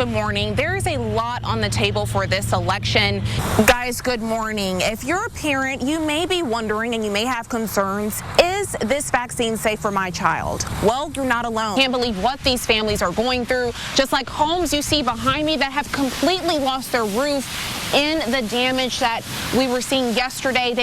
good morning. There is a lot on the table for this election. Guys, good morning. If you're a parent, you may be wondering and you may have concerns, is this vaccine safe for my child? Well, you're not alone. Can't believe what these families are going through, just like homes you see behind me that have completely lost their roof in the damage that we were seeing yesterday.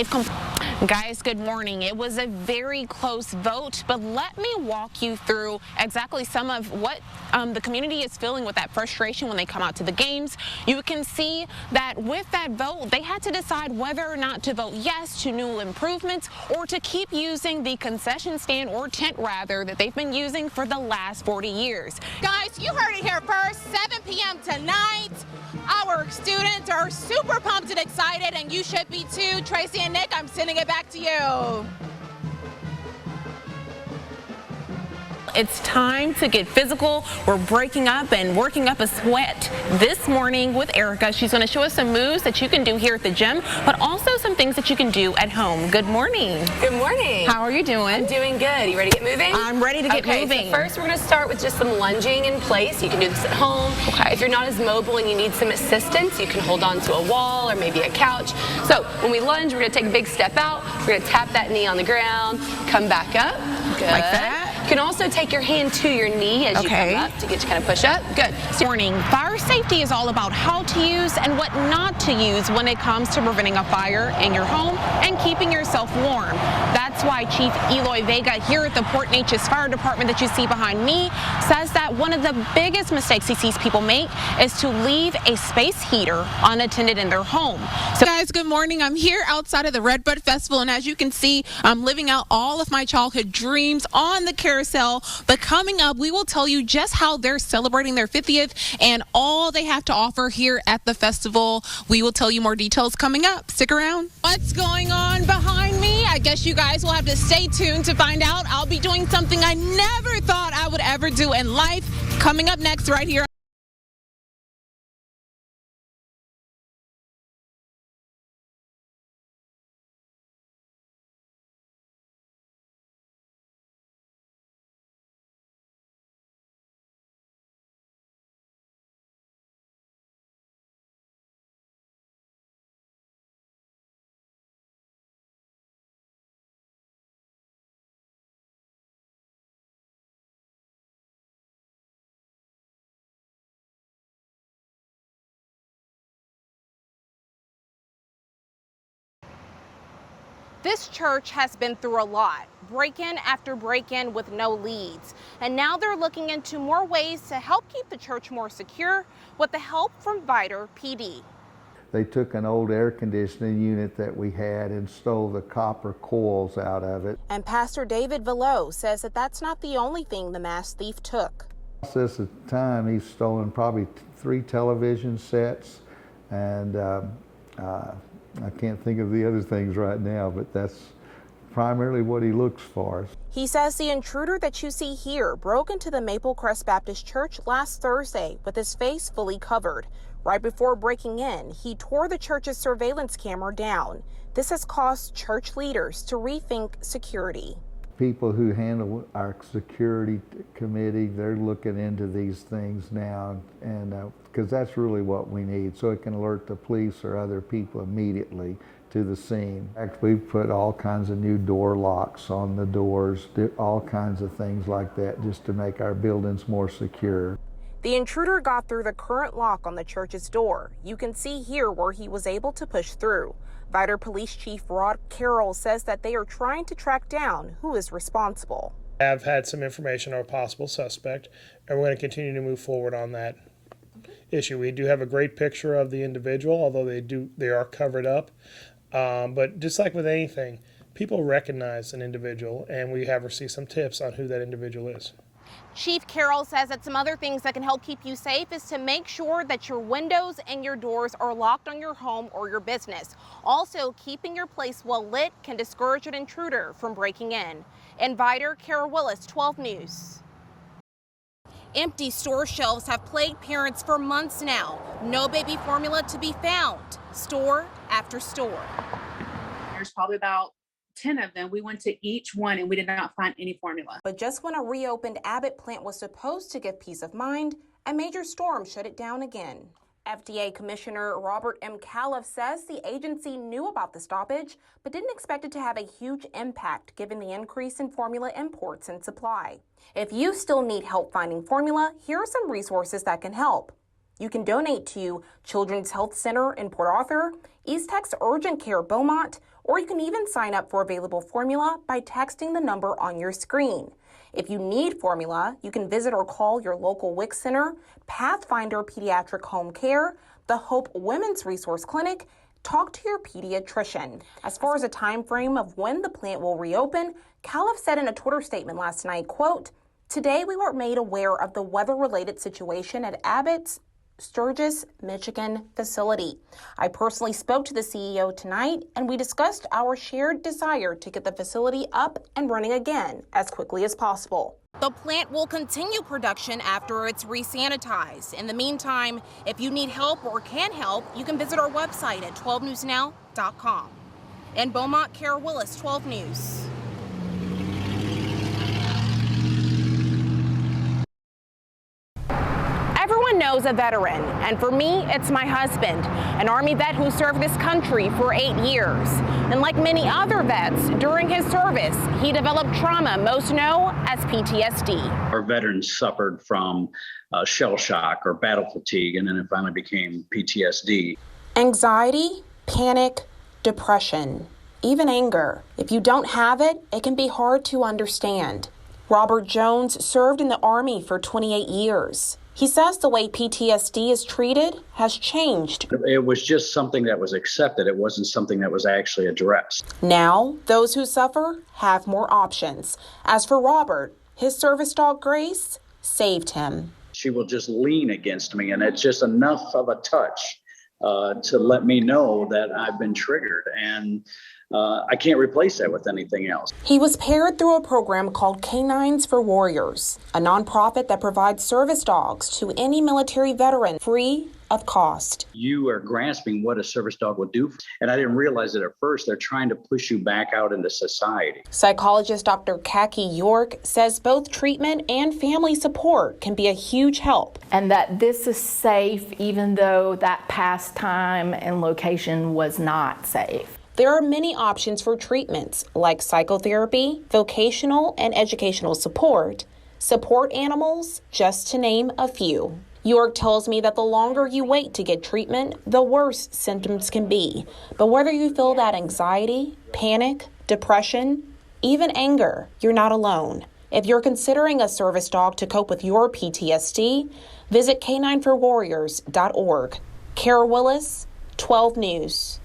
Guys, good morning. It was a very close vote, but let me walk you through exactly some of what the community is feeling with that frustration when they come out to the games. You can see that with that vote, they had to decide whether or not to vote yes to new improvements or to keep using the concession stand or tent rather that they've been using for the last 40 years. Guys, you heard it here first, 7 p.m. tonight. Our students are super pumped and excited, and you should be too. Tracy and Nick, I'm sending it back to you. It's time to get physical. We're breaking up and working up a sweat this morning with Erica. She's going to show us some moves that you can do here at the gym, but also some things that you can do at home. Good morning. Good morning. How are you doing? I'm doing good. You ready to get moving? I'm ready to get moving. So first we're going to start with just some lunging in place. You can do this at home. Okay. If you're not as mobile and you need some assistance, you can hold on to a wall or maybe a couch. So when we lunge, we're going to take a big step out. We're going to tap that knee on the ground, come back up. Good. Like that? You can also take your hand to your knee as you come up to get you kind of push up. Good. Morning. Fire safety is all about how to use and what not to use when it comes to preventing a fire in your home and keeping yourself warm. That's why Chief Eloy Vega here at the Port Neches Fire Department that you see behind me says that one of the biggest mistakes he sees people make is to leave a space heater unattended in their home. So guys, good morning. I'm here outside of the Redbud Festival, and as you can see, I'm living out all of my childhood dreams on the carousel. But coming up, we will tell you just how they're celebrating their 50th and all they have to offer here at the festival. We will tell you more details coming up. Stick around. What's going on behind me? I guess you guys will have to stay tuned to find out. I'll be doing something I never thought I would ever do in life. Coming up next right here. This church has been through a lot, break-in after break-in with no leads. And now they're looking into more ways to help keep the church more secure with the help from Viter PD. They took an old air conditioning unit that we had and stole the copper coils out of it. And Pastor David Velo says that that's not the only thing the mass thief took. Since the time, he's stolen probably 3 television sets, and I can't think of the other things right now, but that's primarily what he looks for. He says the intruder that you see here broke into the Maple Crest Baptist Church last Thursday with his face fully covered. Right before breaking in, he tore the church's surveillance camera down. This has caused church leaders to rethink security. People who handle our security committee, they're looking into these things now, and because that's really what we need, so it can alert the police or other people immediately to the scene. Actually, we've put all kinds of new door locks on the doors, all kinds of things like that, just to make our buildings more secure. The intruder got through the current lock on the church's door. You can see here where he was able to push through. Viter Police Chief Rod Carroll says that they are trying to track down who is responsible. Have had some information on a possible suspect, and we're going to continue to move forward on that issue. We do have a great picture of the individual, although they are covered up. But just like with anything, people recognize an individual, and we have received some tips on who that individual is. Chief Carroll says that some other things that can help keep you safe is to make sure that your windows and your doors are locked on your home or your business. Also, keeping your place well lit can discourage an intruder from breaking in. In Viter, Kara Willis, 12 News. Empty store shelves have plagued parents for months now. No baby formula to be found, store after store. There's probably about 10 of them. We went to each one and we did not find any formula. But just when a reopened Abbott plant was supposed to give peace of mind, A major storm shut it down again. FDA Commissioner Robert M. Califf says the agency knew about the stoppage, but didn't expect it to have a huge impact given the increase in formula imports and supply. If you still need help finding formula, here are some resources that can help. You can donate to Children's Health Center in Port Arthur, East Tech's Urgent Care Beaumont, or you can even sign up for available formula by texting the number on your screen. If you need formula, you can visit or call your local WIC Center, Pathfinder Pediatric Home Care, the Hope Women's Resource Clinic. Talk to your pediatrician. As far as a time frame of when the plant will reopen, Califf said in a Twitter statement last night, quote, "Today we were made aware of the weather-related situation at Abbott's Sturgis, Michigan facility. I personally spoke to the CEO tonight, and we discussed our shared desire to get the facility up and running again as quickly as possible." The plant will continue production after it's resanitized. In the meantime, if you need help or can help, you can visit our website at 12newsnow.com. In Beaumont, Kara Willis, 12 News. Everyone knows a veteran, and for me, it's my husband, an Army vet who served this country for 8 years. And like many other vets, during his service, he developed trauma most know as PTSD. Our veterans suffered from shell shock or battle fatigue, and then it finally became PTSD. Anxiety, panic, depression, even anger. If you don't have it, it can be hard to understand. Robert Jones served in the Army for 28 years. He says the way PTSD is treated has changed. It was just something that was accepted. It wasn't something that was actually addressed. Now, those who suffer have more options. As for Robert, his service dog Grace saved him. She will just lean against me, and it's just enough of a touch to let me know that I've been triggered, and I can't replace that with anything else. He was paired through a program called Canines for Warriors, a nonprofit that provides service dogs to any military veteran free of cost. You are grasping what a service dog would do, and I didn't realize it at first. They're trying to push you back out into society. Psychologist Dr. Kaki York says both treatment and family support can be a huge help. And that this is safe even though that past time and location was not safe. There are many options for treatments like psychotherapy, vocational and educational support animals, just to name a few. York tells me that the longer you wait to get treatment, the worse symptoms can be. But whether you feel that anxiety, panic, depression, even anger, you're not alone. If you're considering a service dog to cope with your PTSD, visit canineforwarriors.org. Kara Willis, 12 News.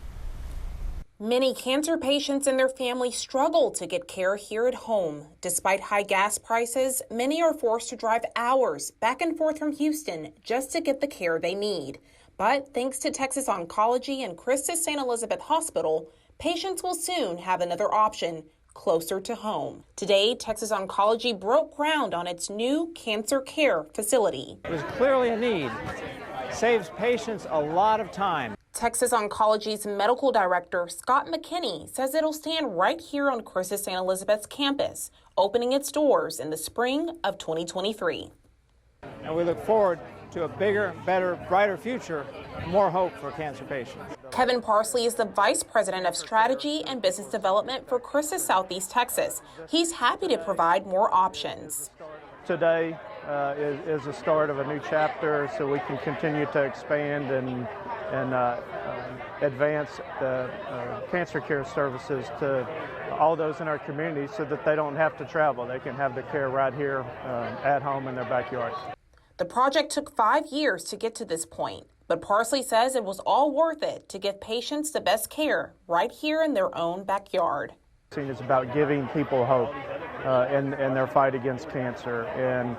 Many cancer patients and their families struggle to get care here at home. Despite high gas prices, many are forced to drive hours back and forth from Houston just to get the care they need. But thanks to Texas Oncology and Christus St. Elizabeth Hospital, patients will soon have another option closer to home. Today, Texas Oncology broke ground on its new cancer care facility. There's clearly a need. Saves patients a lot of time. Texas Oncology's medical director, Scott McKinney, says it'll stand right here on Christus St. Elizabeth's campus, opening its doors in the spring of 2023. And we look forward to a bigger, better, brighter future, more hope for cancer patients. Kevin Parsley is the Vice President of Strategy and Business Development for Christus Southeast Texas. He's happy to provide more options. Today is the start of a new chapter, so we can continue to expand and advance the cancer care services to all those in our community so that they don't have to travel. They can have the care right here at home in their backyard. The project took 5 years to get to this point, but Parsley says it was all worth it to give patients the best care right here in their own backyard. It's about giving people hope in their fight against cancer. And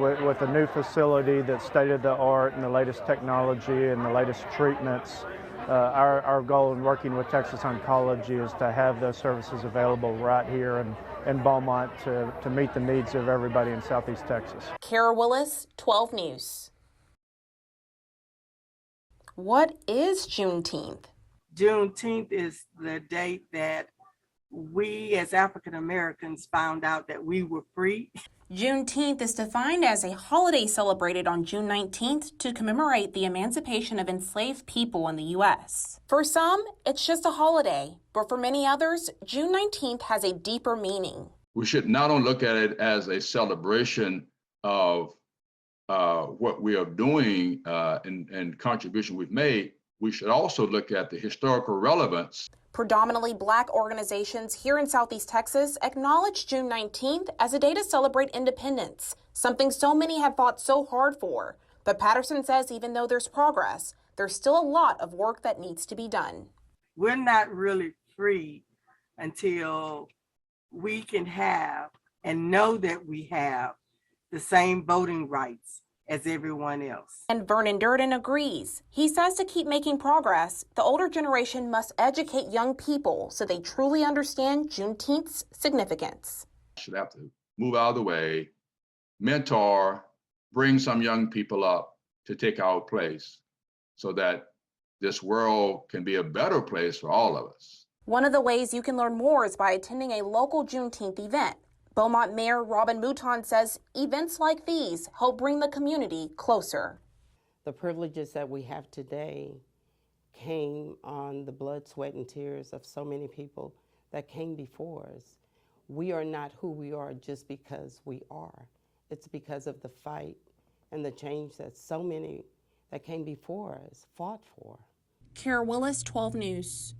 with a new facility that's state-of-the-art and the latest technology and the latest treatments, our goal in working with Texas Oncology is to have those services available right here in Beaumont to meet the needs of everybody in Southeast Texas. Kara Willis, 12 News. What is Juneteenth? Juneteenth is the date that we as African Americans found out that we were free. Juneteenth is defined as a holiday celebrated on June 19th to commemorate the emancipation of enslaved people in the U.S. For some, it's just a holiday, but for many others, June 19th has a deeper meaning. We should not only look at it as a celebration of what we are doing and contribution we've made, we should also look at the historical relevance. Predominantly Black organizations here in Southeast Texas acknowledge June 19th as a day to celebrate independence, something so many have fought so hard for. But Patterson says even though there's progress, there's still a lot of work that needs to be done. We're not really free until we can have and know that we have the same voting rights as everyone else. And Vernon Durden agrees. He says to keep making progress, the older generation must educate young people so they truly understand Juneteenth's significance. Should have to move out of the way, mentor, bring some young people up to take our place so that this world can be a better place for all of us. One of the ways you can learn more is by attending a local Juneteenth event. Beaumont Mayor Robin Mouton says events like these help bring the community closer. The privileges that we have today came on the blood, sweat, and tears of so many people that came before us. We are not who we are just because we are. It's because of the fight and the change that so many that came before us fought for. Kara Willis, 12 News.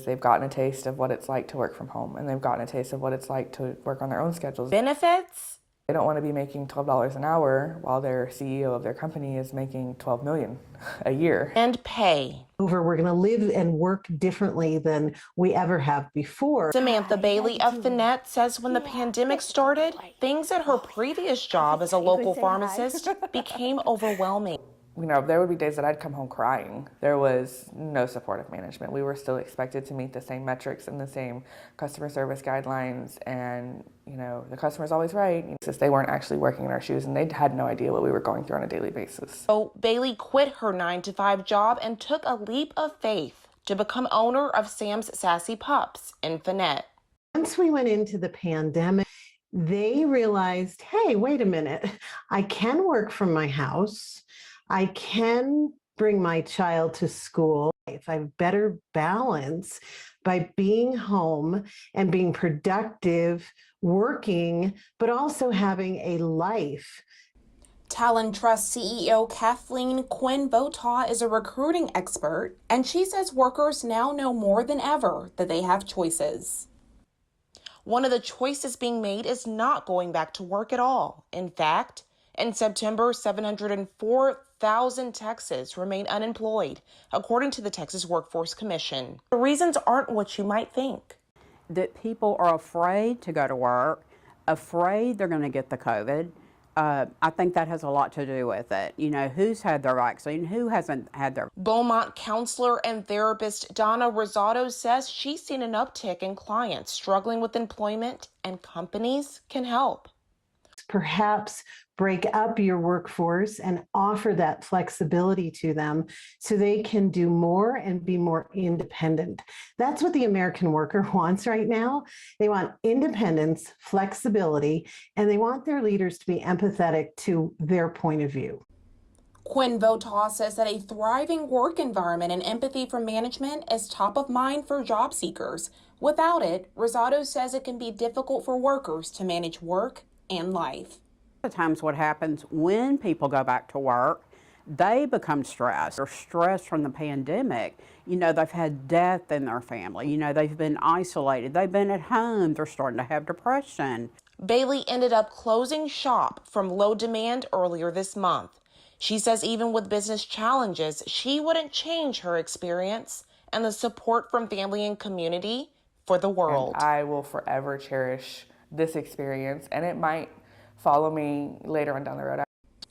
They've gotten a taste of what it's like to work from home, and they've gotten a taste of what it's like to work on their own schedules. Benefits? They don't want to be making $12 an hour while their CEO of their company is making $12 million a year. And pay. We're going to live and work differently than we ever have before. Samantha Bailey of Finette says when the pandemic started, things at her previous job as a local pharmacist became overwhelming. You know, there would be days that I'd come home crying. There was no supportive management. We were still expected to meet the same metrics and the same customer service guidelines, and you know, the customer's always right. They weren't actually working in our shoes, and they had no idea what we were going through on a daily basis. So Bailey quit her 9-to-5 job and took a leap of faith to become owner of Sam's Sassy Pups in Finette. Once we went into the pandemic, they realized, hey, wait a minute, I can work from my house. I can bring my child to school. If I have better balance by being home and being productive, working, but also having a life. Talon Trust CEO Kathleen Quinn Votaw is a recruiting expert, and she says workers now know more than ever that they have choices. One of the choices being made is not going back to work at all. In fact, in September, 704,000 Texans remain unemployed, according to the Texas Workforce Commission. The reasons aren't what you might think. That people are afraid to go to work, afraid they're going to get the COVID. I think that has a lot to do with it. You know, who's had their vaccine, who hasn't had their... Beaumont counselor and therapist Donna Rosado says she's seen an uptick in clients struggling with employment, and companies can help. Perhaps break up your workforce and offer that flexibility to them so they can do more and be more independent. That's what the American worker wants right now. They want independence, flexibility, and they want their leaders to be empathetic to their point of view. Quinn Votaw says that a thriving work environment and empathy from management is top of mind for job seekers. Without it, Rosado says it can be difficult for workers to manage work and life. At times what happens when people go back to work, they become stressed. They're stressed from the pandemic. You know, they've had death in their family. You know, they've been isolated. They've been at home. They're starting to have depression. Bailey ended up closing shop from low demand earlier this month. She says even with business challenges, she wouldn't change her experience and the support from family and community for the world. And I will forever cherish this experience, and it might follow me later on down the road.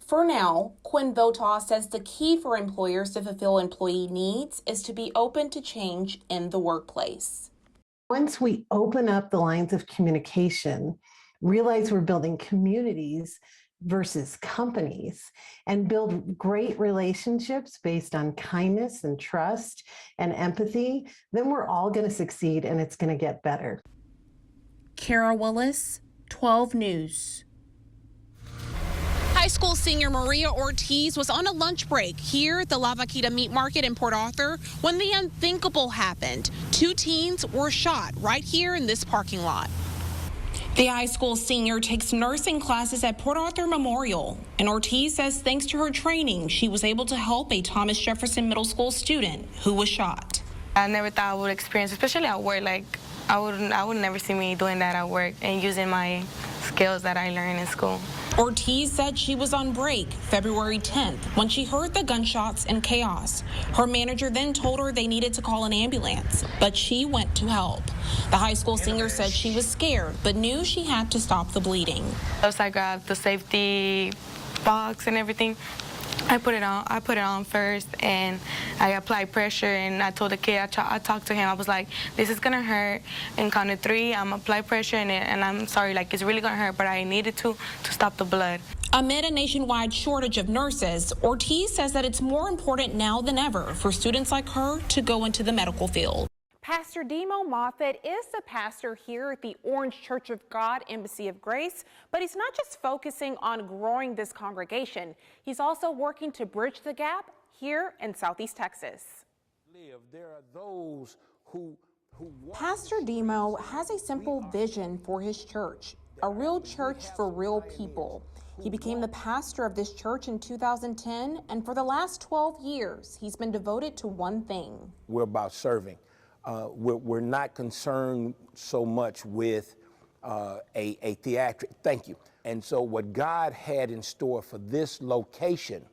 For now, Quinn Votaw says the key for employers to fulfill employee needs is to be open to change in the workplace. Once we open up the lines of communication, realize we're building communities versus companies, and build great relationships based on kindness and trust and empathy, then we're all going to succeed and it's going to get better. Kara Willis, 12 News. High school senior Maria Ortiz was on a lunch break here at the La Vaquita Meat Market in Port Arthur when the unthinkable happened. 2 teens were shot right here in this parking lot. The high school senior takes nursing classes at Port Arthur Memorial, and Ortiz says thanks to her training, she was able to help a Thomas Jefferson Middle School student who was shot. I never thought I would experience, especially at work, like I would never see me doing that at work and using my skills that I learned in school. Ortiz said she was on break February 10th when she heard the gunshots and chaos. Her manager then told her they needed to call an ambulance, but she went to help. The high school senior said she was scared, but knew she had to stop the bleeding. Once I grabbed the safety box and everything, I put it on first, and I applied pressure, and I told the kid, I talked to him, I was like, this is gonna hurt, and count to 3, I'm apply pressure, and I'm sorry, like, it's really gonna hurt, but I needed to stop the blood. Amid a nationwide shortage of nurses, Ortiz says that it's more important now than ever for students like her to go into the medical field. Pastor Demo Moffett is the pastor here at the Orange Church of God Embassy of Grace, but he's not just focusing on growing this congregation. He's also working to bridge the gap here in Southeast Texas. There are those who Pastor Demo has a simple vision for his church, a real church for real people. He became the pastor of this church in 2010, and for the last 12 years, he's been devoted to one thing. We're about serving. We're not concerned so much with a theatric, thank you. And so what God had in store for this location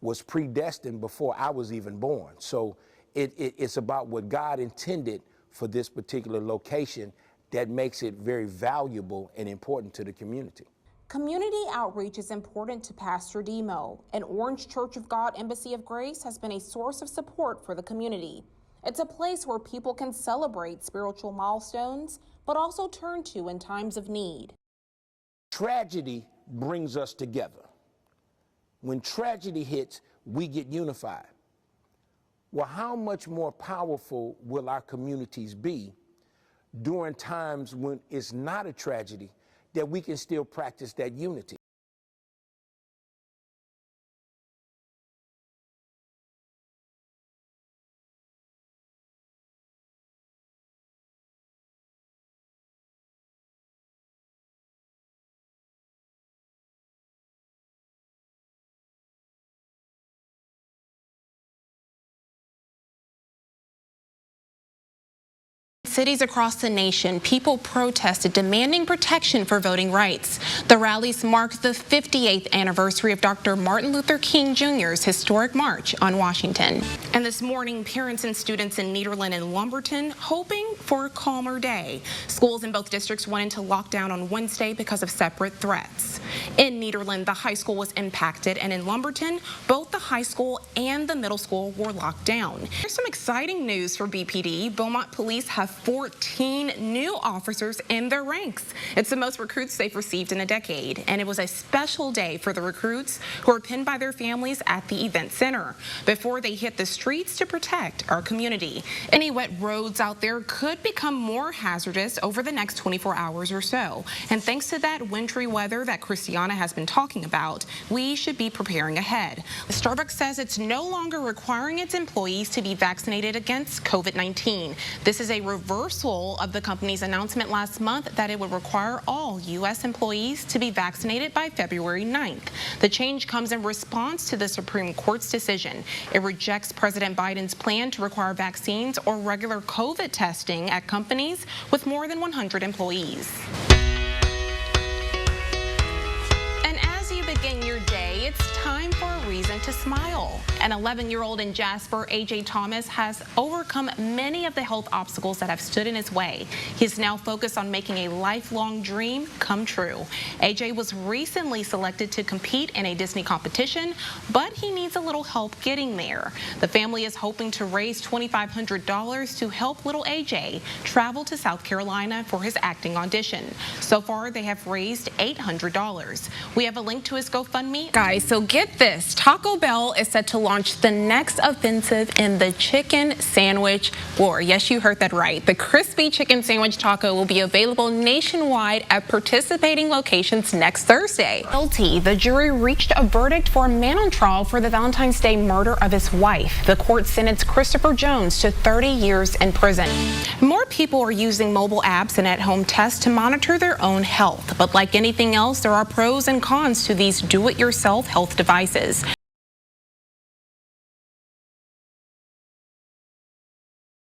was predestined before I was even born. So it's about what God intended for this particular location that makes it very valuable and important to the community. Community outreach is important to Pastor Demo, and Orange Church of God Embassy of Grace has been a source of support for the community. It's a place where people can celebrate spiritual milestones, but also turn to in times of need. Tragedy brings us together. When tragedy hits, we get unified. Well, how much more powerful will our communities be during times when it's not a tragedy, that we can still practice that unity? Cities across the nation, people protested demanding protection for voting rights. The rallies marked the 58th anniversary of Dr. Martin Luther King Jr.'s historic march on Washington. And this morning, parents and students in Nederland and Lumberton hoping for a calmer day. Schools in both districts went into lockdown on Wednesday because of separate threats. In Nederland, the high school was impacted, and in Lumberton, both the high school and the middle school were locked down. Here's some exciting news for BPD. Beaumont police have 14 new officers in their ranks. It's the most recruits they've received in a decade, and it was a special day for the recruits who are pinned by their families at the event center before they hit the streets to protect our community. Any wet roads out there could become more hazardous over the next 24 hours or so, and thanks to that wintry weather that Christiana has been talking about, we should be preparing ahead. Starbucks says it's no longer requiring its employees to be vaccinated against COVID-19. This is a reversal of the company's announcement last month that it would require all U.S. employees to be vaccinated by February 9th. The change comes in response to the Supreme Court's decision. It rejects President Biden's plan to require vaccines or regular COVID testing at companies with more than 100 employees. Begin your day, it's time for a reason to smile. An 11-year-old in Jasper, AJ Thomas, has overcome many of the health obstacles that have stood in his way. He's now focused on making a lifelong dream come true. AJ was recently selected to compete in a Disney competition, but he needs a little help getting there. The family is hoping to raise $2,500 to help little AJ travel to South Carolina for his acting audition. So far, they have raised $800. We have a link to his GoFundMe. Guys, guys, so get this. Taco Bell is set to launch the next offensive in the chicken sandwich war. Yes, you heard that right. The crispy chicken sandwich taco will be available nationwide at participating locations next Thursday. Guilty, the jury reached a verdict for a man on trial for the Valentine's Day murder of his wife. The court sentenced Christopher Jones to 30 years in prison. More people are using mobile apps and at-home tests to monitor their own health. But like anything else, there are pros and cons to these do-it-yourself health devices.